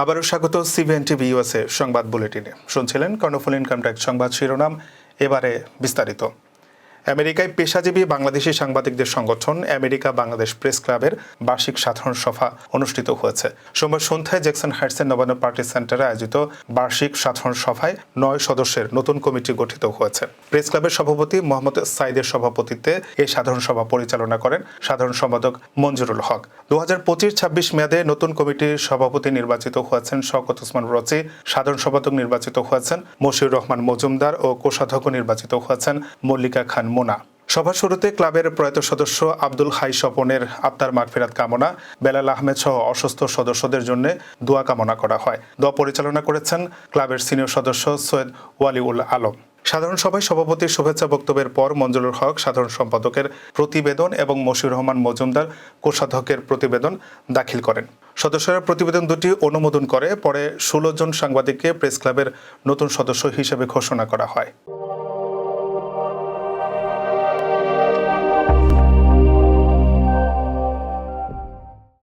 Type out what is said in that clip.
আবারও স্বাগত CBN TV USA সংবাদ বুলেটিনে। শুনছিলেন কর্ণফুল ইনকাম ট্যাক্স সংবাদ শিরোনাম, এবারে বিস্তারিত। আমেরিকায় পেশাজীবী বাংলাদেশি সাংবাদিকদের সংগঠন আমেরিকা বাংলাদেশ প্রেস ক্লাবের বার্ষিক সাধারণ সভা অনুষ্ঠিত হয়েছে। সোমবার সন্ধ্যায় জ্যাকসন হাইটসের নবান্ন পার্টি সেন্টারে আয়োজিত বার্ষিক সাধারণ সভায় ৯ সদস্যের নতুন কমিটি গঠিত হয়েছে। প্রেস ক্লাবের সভাপতি মোহাম্মদ সাইদের সভাপতিত্বে এই সাধারণ সভা পরিচালনা করেন সাধারণ সম্পাদক মঞ্জুরুল হক। 2025-26 মেয়াদে নতুন কমিটির সভাপতি নির্বাচিত হয়েছেন শওকত ওসমান রচি, সাধারণ সম্পাদক নির্বাচিত হয়েছেন মশিউর রহমান মজুমদার ও কোষাধ্যক্ষ নির্বাচিত হয়েছেন মল্লিকা খান মোনা। সভা শুরুতে ক্লাবের প্রয়াত সদস্য আব্দুল হাই স্বপনের আত্মার মাগফিরাত কামনা, বেলাল আহমেদ সহ অসুস্থ সদস্যদের জন্য দোয়া কামনা করা হয়। দোয়া পরিচালনা করেছেন ক্লাবের সিনিয়র সদস্য সৈয়দ ওয়ালিউল আলম। সাধারণ সভায় সভাপতির শুভেচ্ছা বক্তব্যের পর মঞ্জুরুল হক সাধারণ সম্পাদকের প্রতিবেদন এবং মশিউর রহমান মজুমদার কোষাধ্যক্ষের প্রতিবেদন দাখিল করেন। সদস্যরা প্রতিবেদন দুটি অনুমোদন করে পরে 16 জন সাংবাদিককে প্রেস ক্লাবের নতুন সদস্য হিসেবে ঘোষণা করা হয়।